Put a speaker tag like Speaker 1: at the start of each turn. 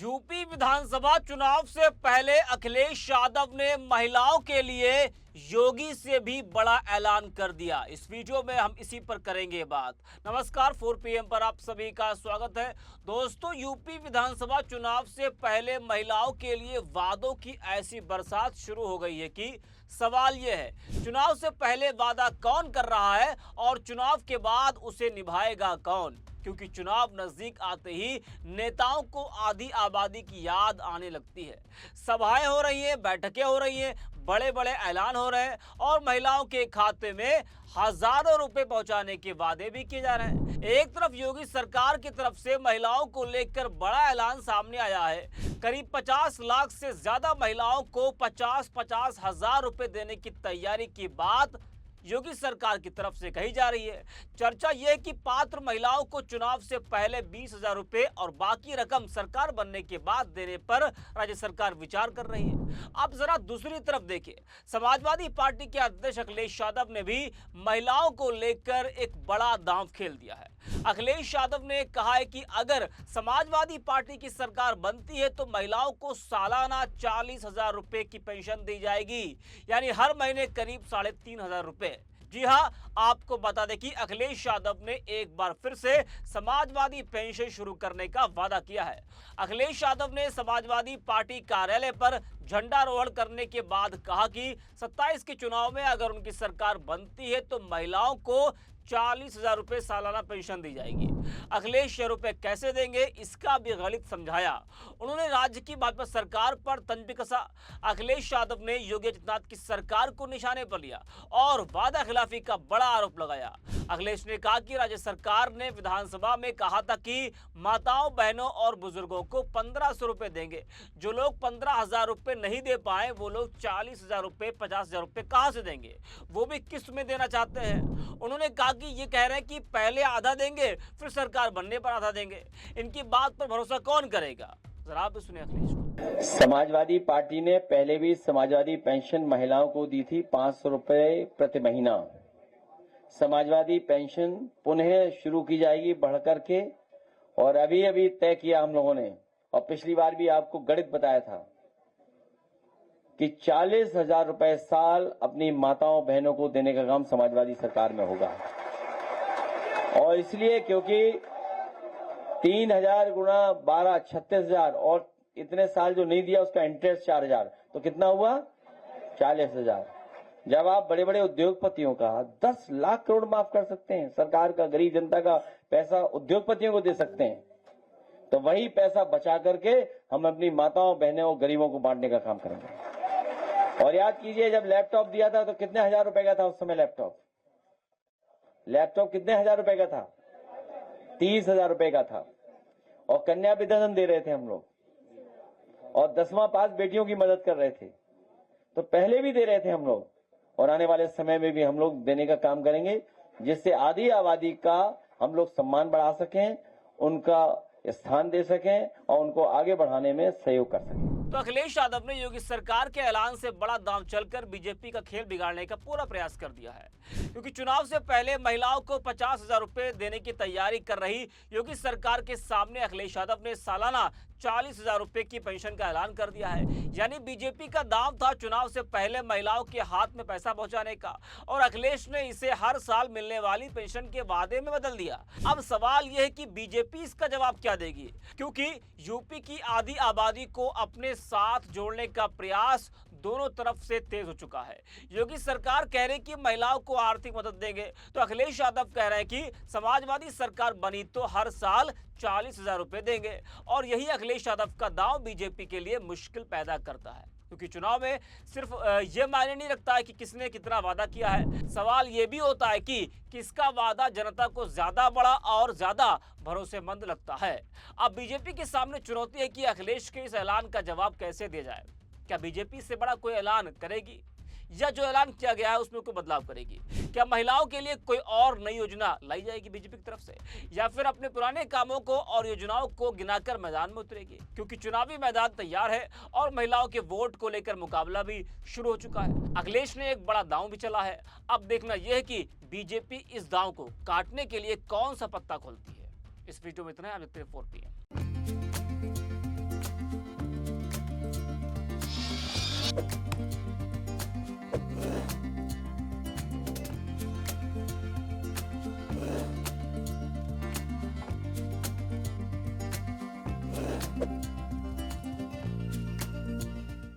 Speaker 1: UP विधानसभा चुनाव से पहले अखिलेश यादव ने महिलाओं के लिए योगी से भी बड़ा ऐलान कर दिया। इस वीडियो में हम इसी पर करेंगे बात। नमस्कार, 4 PM पर आप सभी का स्वागत है। दोस्तों, यूपी विधानसभा चुनाव से पहले महिलाओं के लिए वादों की ऐसी बरसात शुरू हो गई है कि सवाल यह है, चुनाव से पहले वादा कौन कर रहा है और चुनाव के बाद उसे निभाएगा कौन? क्योंकि चुनाव नजदीक आते ही नेताओं को आधी आबादी की याद आने लगती है। सभाएं हो रही हैं, बैठकें हो रही हैं, बड़े बड़े ऐलान हो रहे हैं और महिलाओं के खाते में हजारों रुपए पहुंचाने के वादे भी किए जा रहे हैं। एक तरफ योगी सरकार की तरफ से महिलाओं को लेकर बड़ा ऐलान सामने आया है। करीब 50 लाख से ज्यादा महिलाओं को 50-50 हजार रुपए देने की तैयारी की बात योगी सरकार की तरफ से कही जा रही है। चर्चा यह है कि पात्र महिलाओं को चुनाव से पहले 20,000 रुपए और बाकी रकम सरकार बनने के बाद देने पर राज्य सरकार विचार कर रही है। अब जरा दूसरी तरफ देखिए, समाजवादी पार्टी के अध्यक्ष अखिलेश यादव ने भी महिलाओं को लेकर एक बड़ा दांव खेल दिया है। अखिलेश यादव ने कहा है कि अगर समाजवादी पार्टी की सरकार बनती है तो महिलाओं को सालाना 40,000 रुपए की पेंशन दी जाएगी, यानी हर महीने करीब 3,500 रुपए। जी हां, आपको बता दें कि अखिलेश यादव ने एक बार फिर से समाजवादी पेंशन शुरू करने का वादा किया है। अखिलेश यादव ने समाजवादी पार्टी कार्यालय पर झंडारोहण करने के बाद कहा कि 27 के चुनाव में अगर उनकी सरकार बनती है तो महिलाओं को 40,000 रुपए सालाना पेंशन दी जाएगी। अखिलेश ये रुपए कैसे देंगे, इसका भी गणित समझाया। उन्होंने राज्य की भाजपा सरकार पर तंज भी कसा। अखिलेश यादव ने योगी आदित्यनाथ की सरकार को निशाने पर लिया और वादा खिलाफी का बड़ा आरोप लगाया। अखिलेश ने कहा कि राज्य सरकार ने विधानसभा में कहा था कि माताओं, बहनों और बुजुर्गों को 1,500 रुपए देंगे। जो लोग 15,000 रुपए नहीं दे पाए वो लोग 40,000 रुपए, 50,000 रुपए कहां से देंगे, वो भी किस्त में देना चाहते हैं। उन्होंने कहा कि ये कह रहे हैं कि पहले आधा देंगे फिर सरकार बनने पर आधा देंगे। इनकी बात पर भरोसा कौन करेगा? जरा आप भी सुनिए अखिलेश को।
Speaker 2: समाजवादी पार्टी ने पहले भी समाजवादी पेंशन महिलाओं को दी थी 500 रुपए प्रति महीना। समाजवादी पेंशन पुनः शुरू की जाएगी बढ़कर के, और अभी तय किया हम लोगों ने, और पिछली बार भी आपको गणित बताया था कि 40,000 रुपए साल अपनी माताओं बहनों को देने का काम समाजवादी सरकार में होगा। और इसलिए क्योंकि 3,000 गुणा 12 36,000, और इतने साल जो नहीं दिया उसका इंटरेस्ट 4,000, तो कितना हुआ? 40,000। जब आप बड़े बड़े उद्योगपतियों का 10 लाख करोड़ माफ कर सकते हैं, सरकार का, गरीब जनता का पैसा उद्योगपतियों को दे सकते हैं, तो वही पैसा बचा करके हम अपनी माताओं, बहनों, गरीबों को बांटने का काम करेंगे। और याद कीजिए, जब लैपटॉप दिया था तो कितने हजार रुपए का था उस समय? लैपटॉप कितने हजार रुपए का था? 30,000 रुपए का था। और कन्या विद्याधन दे रहे थे हम लोग, और 10वां पास बेटियों की मदद कर रहे थे। तो पहले भी दे रहे थे हम लोग, और आने वाले समय में भी हम लोग देने का काम करेंगे, जिससे आधी आबादी का हम लोग सम्मान बढ़ा सकें, उनका स्थान दे सकें और उनको आगे बढ़ाने में सहयोग कर सकें।
Speaker 1: तो अखिलेश यादव ने योगी सरकार के ऐलान से बड़ा दांव चलकर बीजेपी का खेल बिगाड़ने का पूरा प्रयास कर दिया है। क्योंकि चुनाव से पहले महिलाओं को 50,000 रुपए देने की तैयारी कर रही योगी सरकार के सामने अखिलेश यादव ने सालाना 40,000 रुपए की पेंशन का ऐलान कर दिया है। यानी बीजेपी का दांव था चुनाव से पहले महिलाओं के हाथ में पैसा पहुंचाने का, और अखिलेश ने इसे हर साल मिलने वाली पेंशन के वादे में बदल दिया। अब सवाल यह है कि बीजेपी इसका जवाब क्या देगी, क्योंकि यूपी की आधी आबादी को अपने साथ जोड़ने का प्रयास दोनों तरफ से तेज हो चुका है। योगी सरकार कह रही कि महिलाओं को आर्थिक मदद देंगे, तो अखिलेश यादव कह रहे हैं कि समाजवादी सरकार बनी तो हर साल 40,000 रुपए देंगे। और यही अखिलेश यादव का दांव बीजेपी के लिए मुश्किल पैदा करता है, क्योंकि चुनाव में सिर्फ ये मायने नहीं रखता है कि किसने कितना वादा किया है। सवाल ये भी होता है कि किसका वादा जनता को ज्यादा बड़ा और ज्यादा भरोसेमंद लगता है। अब बीजेपी के सामने चुनौती है कि अखिलेश के इस ऐलान का जवाब कैसे दिया जाए। क्या बीजेपी इससे बड़ा कोई ऐलान करेगी, या जो ऐलान किया गया है उसमें कोई बदलाव करेगी? क्या महिलाओं के लिए कोई और नई योजना लाई जाएगी बीजेपी की तरफ से, या फिर अपने पुराने कामों को और योजनाओं को गिनाकर मैदान में उतरेगी? क्योंकि चुनावी मैदान तैयार है और महिलाओं के वोट को लेकर मुकाबला भी शुरू हो चुका है। अखिलेश ने एक बड़ा दांव भी चला है। अब देखना यह है कि बीजेपी इस दांव को काटने के लिए कौन सा पत्ता खोलती है। इस वीडियो में इतना है। आप देखते हैं 4 PM।